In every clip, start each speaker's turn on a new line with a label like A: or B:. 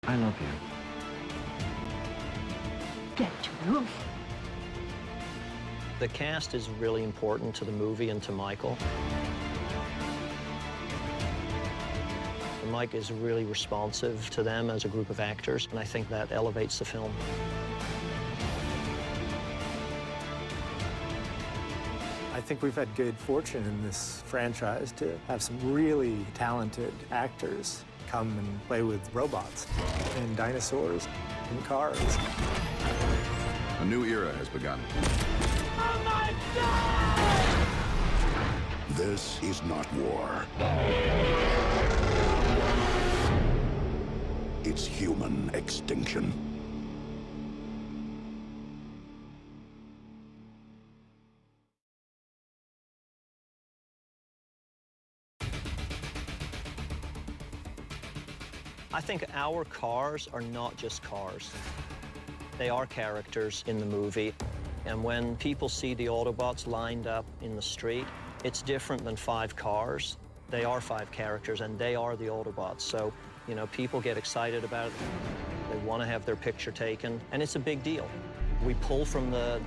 A: I love you.
B: Get to the roof.
C: The cast is really important to the movie and to Michael. Mike is really responsive to them as a group of actors, and I think that elevates the film.
D: I think we've had good fortune in this franchise to have some really talented actors come and play with robots and dinosaurs and cars.
E: A new era has begun.
B: Oh my God!
E: This is not war. It's human extinction.
C: I think our cars are not just cars. They are characters in the movie. And when people see the Autobots lined up in the street, it's different than 5 cars. They are 5 characters, and they are the Autobots. So, you know, people get excited about it. They want to have their picture taken, and it's a big deal. We pull from the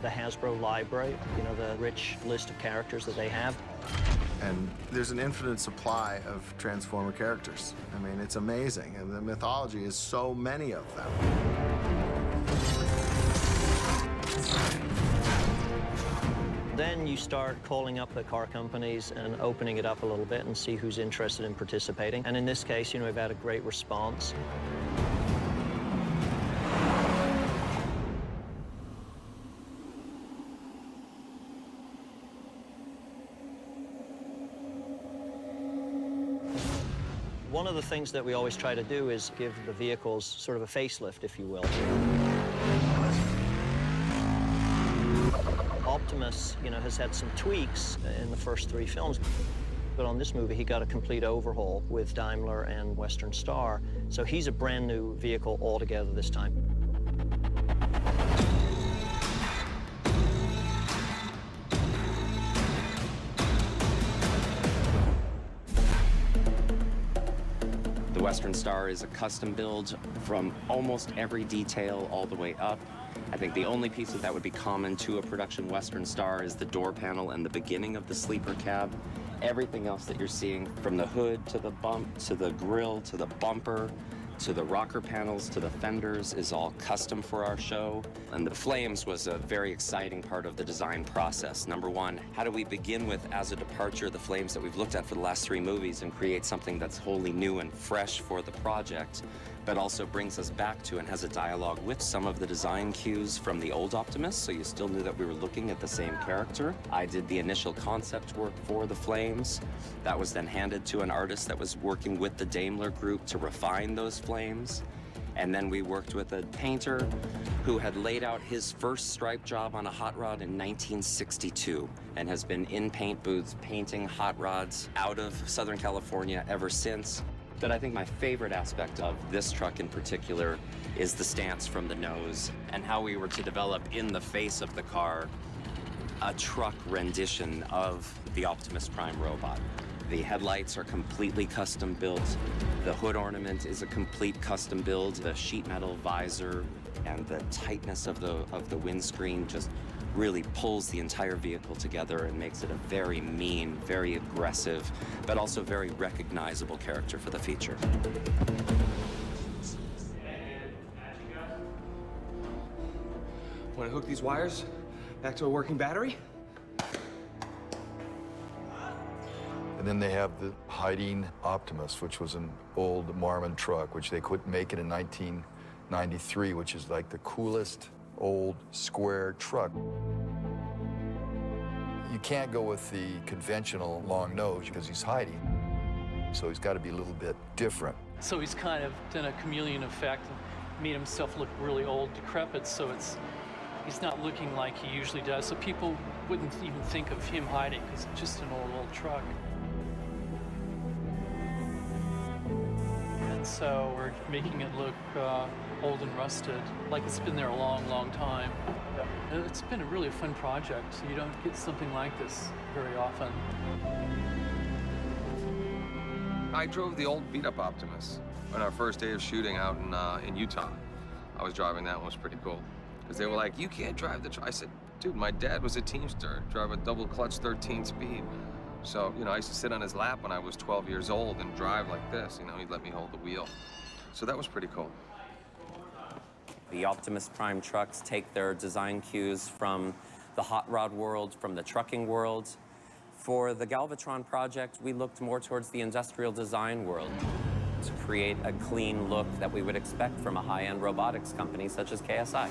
C: Hasbro library, you know, the rich list of characters that they have.
F: And there's an infinite supply of Transformer characters. I mean, it's amazing. And the mythology is so many of them.
C: Then you start calling up the car companies and opening it up a little bit and see who's interested in participating. And in this case, you know, we've had a great response. One of the things that we always try to do is give the vehicles sort of a facelift, if you will. Optimus, you know, has had some tweaks in the first 3 films, but on this movie, he got a complete overhaul with Daimler and Western Star. So he's a brand new vehicle altogether this time.
G: The Western Star is a custom build from almost every detail all the way up. I think the only piece that would be common to a production Western Star is the door panel and the beginning of the sleeper cab. Everything else that you're seeing, from the hood to the bump, to the grille, to the bumper, to the rocker panels, to the fenders, is all custom for our show. And the flames was a very exciting part of the design process. Number one, how do we begin with, as a departure, the flames that we've looked at for the last 3 movies and create something that's wholly new and fresh for the project, but also brings us back to and has a dialogue with some of the design cues from the old Optimus, so you still knew that we were looking at the same character. I did the initial concept work for the flames. That was then handed to an artist that was working with the Daimler group to refine those flames. And then we worked with a painter who had laid out his first stripe job on a hot rod in 1962 and has been in paint booths painting hot rods out of Southern California ever since. But I think my favorite aspect of this truck in particular is the stance from the nose and how we were to develop in the face of the car a truck rendition of the Optimus Prime robot. The headlights are completely custom built. The hood ornament is a complete custom build. The sheet metal visor and the tightness of the windscreen just really pulls the entire vehicle together and makes it a very mean, very aggressive, but also very recognizable character for the feature.
A: Want to hook these wires back to a working battery?
H: And then they have the hiding Optimus, which was an old Marmon truck, which they couldn't make it in 1993, which is like the coolest old square truck. You can't go with the conventional long nose because he's hiding. So he's got to be a little bit different.
I: So he's kind of done a chameleon effect and made himself look really old, decrepit, so he's not looking like he usually does. So people wouldn't even think of him hiding because it's just an old truck. And so we're making it look old and rusted, like it's been there a long, long time. It's been a really fun project. You don't get something like this very often.
A: I drove the old beat-up Optimus on our first day of shooting out in Utah. I was driving that one, was pretty cool. Because they were like, you can't drive the truck. I said, dude, my dad was a Teamster, drive a double clutch 13 speed. So, you know, I used to sit on his lap when I was 12 years old and drive like this. You know, he'd let me hold the wheel. So that was pretty cool.
G: The Optimus Prime trucks take their design cues from the hot rod world, from the trucking world. For the Galvatron project, we looked more towards the industrial design world to create a clean look that we would expect from a high-end robotics company such as KSI.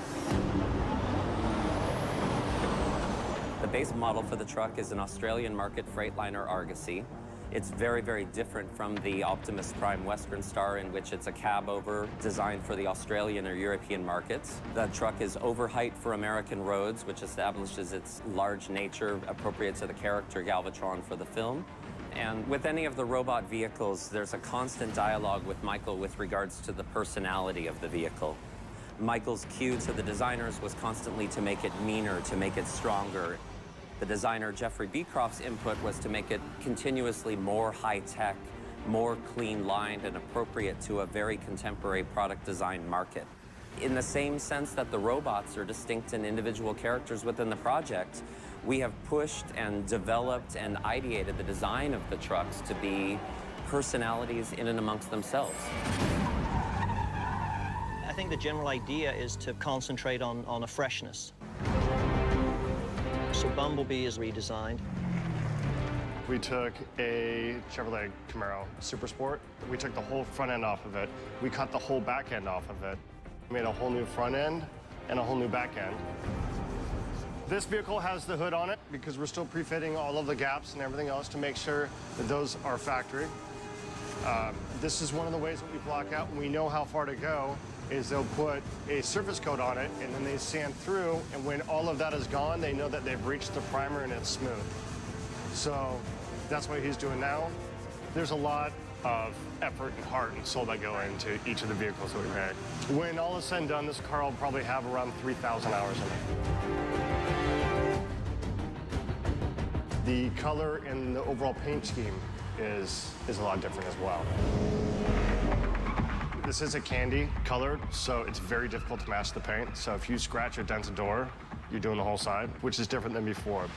G: The base model for the truck is an Australian market Freightliner Argosy. It's very, very different from the Optimus Prime Western Star, in which it's a cab-over designed for the Australian or European markets. The truck is over height for American roads, which establishes its large nature appropriate to the character Galvatron for the film. And with any of the robot vehicles, there's a constant dialogue with Michael with regards to the personality of the vehicle. Michael's cue to the designers was constantly to make it meaner, to make it stronger. The designer Jeffrey Beecroft's input was to make it continuously more high-tech, more clean-lined, and appropriate to a very contemporary product design market. In the same sense that the robots are distinct and individual characters within the project, we have pushed and developed and ideated the design of the trucks to be personalities in and amongst themselves.
C: I think the general idea is to concentrate on a freshness. So Bumblebee is redesigned.
J: We took a Chevrolet Camaro Super Sport. We took the whole front end off of it. We cut the whole back end off of it. We made a whole new front end and a whole new back end. This vehicle has the hood on it because we're still pre-fitting all of the gaps and everything else to make sure that those are factory. This is one of the ways that we block out when we know how far to go is they'll put a surface coat on it and then they sand through, and when all of that is gone, they know that they've reached the primer and it's smooth. So that's what he's doing now. There's a lot of effort and heart and soul that go into each of the vehicles that we make. When all is said and done, this car will probably have around 3,000 hours in it. The color and the overall paint scheme is a lot different as well. This is a candy colored, so it's very difficult to match the paint. So if you scratch or dent a door, you're doing the whole side, which is different than before.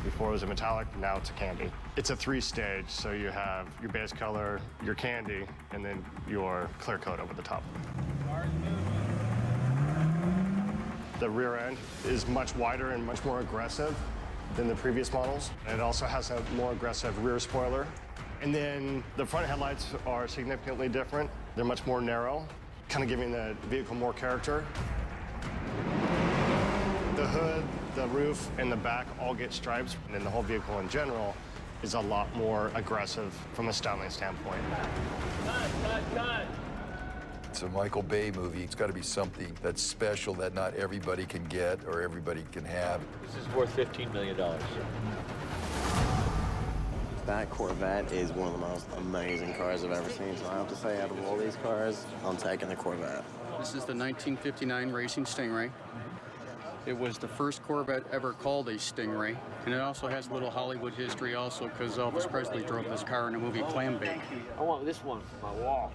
J: Before it was a metallic, now it's a candy. It's a 3-stage, so you have your base color, your candy, and then your clear coat over the top. The rear end is much wider and much more aggressive than the previous models. It also has a more aggressive rear spoiler. And then the front headlights are significantly different. They're much more narrow, kind of giving the vehicle more character. The hood, the roof, and the back all get stripes, and then the whole vehicle in general is a lot more aggressive from a styling standpoint.
B: Cut.
H: It's a Michael Bay movie. It's got to be something that's special that not everybody can get or everybody can have.
K: This is worth $15 million.
L: That Corvette is one of the most amazing cars I've ever seen. So I have to say, out of all these cars, I'm taking the Corvette.
M: This is the 1959 Racing Stingray. It was the first Corvette ever called a Stingray. And it also has a little Hollywood history also because Elvis Presley drove this car in the movie Clam Bake.
K: I want this one for my wall.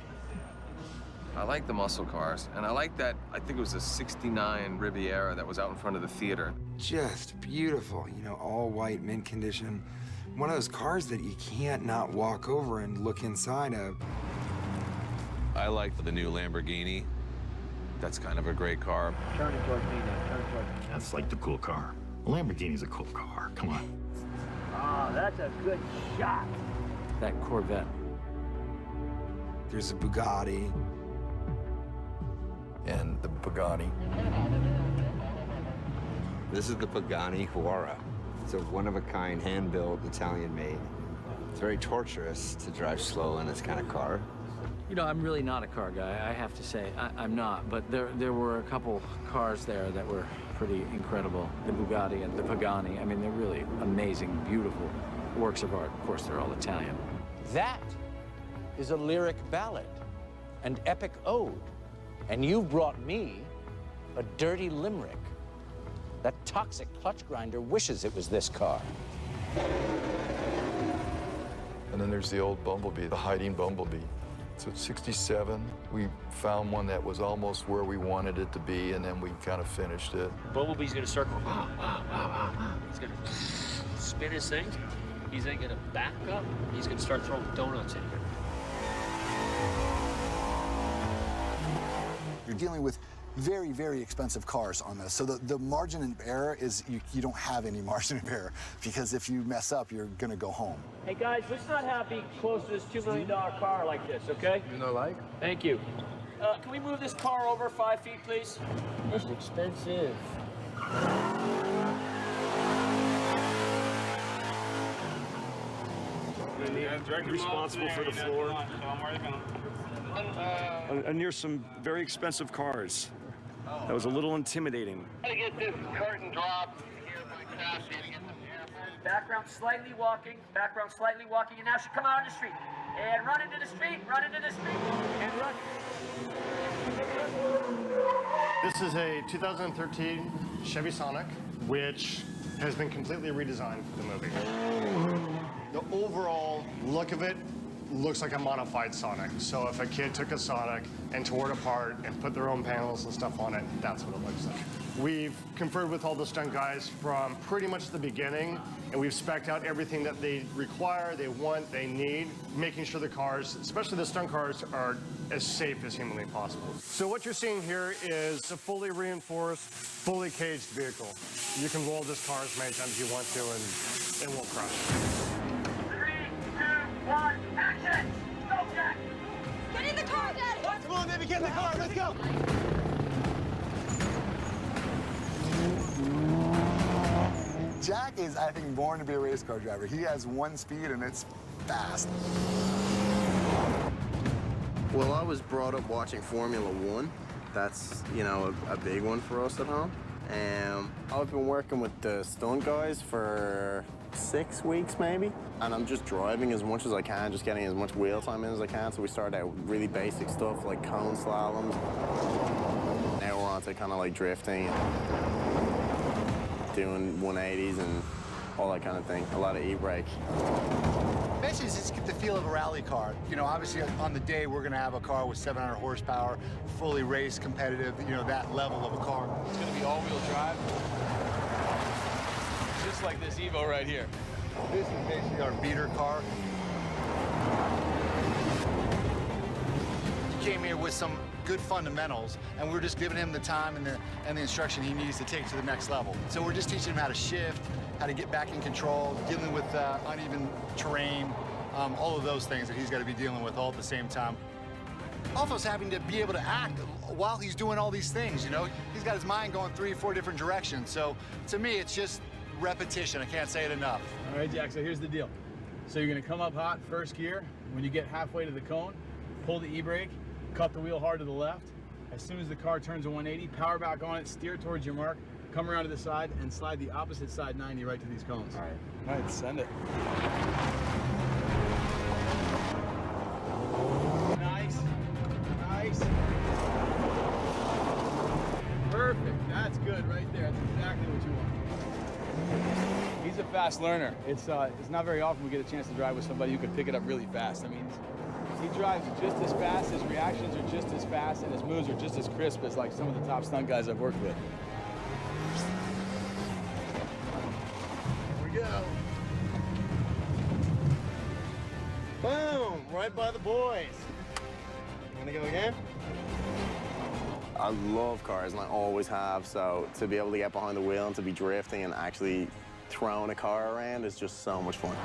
A: I like the muscle cars, and I like that, I think it was a '69 Riviera that was out in front of the theater.
N: Just beautiful, you know, all white, mint condition. One of those cars that you can't not walk over and look inside of.
O: I like the new Lamborghini. That's kind of a great car.
K: Turn it towards me now, turn it towards me.
P: That's like the cool car. A Lamborghini's a cool car, come on.
K: Ah, that's a good shot. That Corvette.
N: There's a Bugatti.
H: And the Pagani.
Q: This is the Pagani Huara. It's a one-of-a-kind, hand-built, Italian-made. It's very torturous to drive slow in this kind of car.
R: You know, I'm really not a car guy, I have to say. I'm not, but there were a couple cars there that were pretty incredible. The Bugatti and the Pagani. I mean, they're really amazing, beautiful works of art. Of course, they're all Italian.
S: That is a lyric ballad, an epic ode. And you brought me a dirty limerick. That toxic clutch grinder wishes it was this car.
H: And And then there's the old Bumblebee, the hiding Bumblebee. So at 67, we found one that was almost where we wanted it to be, and then we kind of finished it.
B: Bumblebee's gonna start going, wow, wow, wow, wow. He's gonna spin his thing. He's then gonna back up. He's gonna start throwing donuts in here.
T: You're dealing with very, very expensive cars on this. So the margin of error is you don't have any margin of error, because if you mess up, you're gonna go home.
K: Hey guys, let's not have be close to this $2 million car like this, okay?
A: You know, like?
K: Thank you. Can we move this car over 5 feet, please? This is expensive.
U: Responsible for the floor. And near some very expensive cars. That was a little intimidating.
K: Gotta get this curtain dropped. Background slightly walking, and now should come out on the street. And run into the street, and run.
J: This is a 2013 Chevy Sonic, which has been completely redesigned for the movie. The overall look of it looks like a modified Sonic. So if a kid took a Sonic and tore it apart and put their own panels and stuff on it, that's what it looks like. We've conferred with all the stunt guys from pretty much the beginning, and we've spec'd out everything that they require, they want, they need, making sure the cars, especially the stunt cars, are as safe as humanly possible. So what you're seeing here is a fully reinforced, fully caged vehicle. You can roll this car as many times as you want to, and it won't crash.
K: 3, 2, 1, action! Go, Jack!
V: Get in the car, Daddy!
U: Come on, baby, get in the car, let's go!
T: Jack is, I think, born to be a race car driver. He has one speed, and it's fast.
L: Well, I was brought up watching Formula One. That's, you know, a big one for us at home. And I've been working with the stunt guys for 6 weeks, maybe. And I'm just driving as much as I can, just getting as much wheel time in as I can. So we started out with really basic stuff like cone slaloms. Now we're on to kind of like drifting, doing 180s and all that kind of thing. A lot of e-brake.
T: Basically, just get the feel of a rally car. You know, obviously on the day, we're gonna have a car with 700 horsepower, fully race competitive, you know, that level of a car.
A: It's gonna be all-wheel drive. Just like this Evo right here.
T: This is basically our beater car. He came here with some good fundamentals, and we're just giving him the time and the instruction he needs to take to the next level. So we're just teaching him how to shift, how to get back in control, dealing with uneven terrain, all of those things that he's got to be dealing with all at the same time. Alpha's having to be able to act while he's doing all these things, you know? He's got his mind going 3 or 4 different directions. So to me, it's just repetition. I can't say it enough.
W: All right, Jack, so here's the deal. So you're gonna come up hot first gear. When you get halfway to the cone, pull the e-brake, cut the wheel hard to the left. As soon as the car turns a 180, power back on it, steer towards your mark, come around to the side, and slide the opposite side 90 right to these cones. All right, send it. Nice, nice. Perfect, that's good right there. That's exactly what you want. He's a fast learner. It's not very often we get a chance to drive with somebody who can pick it up really fast. I mean, he drives just as fast, his reactions are just as fast, and his moves are just as crisp as like some of the top stunt guys I've worked with.
J: Here we go. Boom! Right by the boys. You wanna go again?
L: I love cars, and I always have, so to be able to get behind the wheel and to be drifting and actually throwing a car around is just so much fun.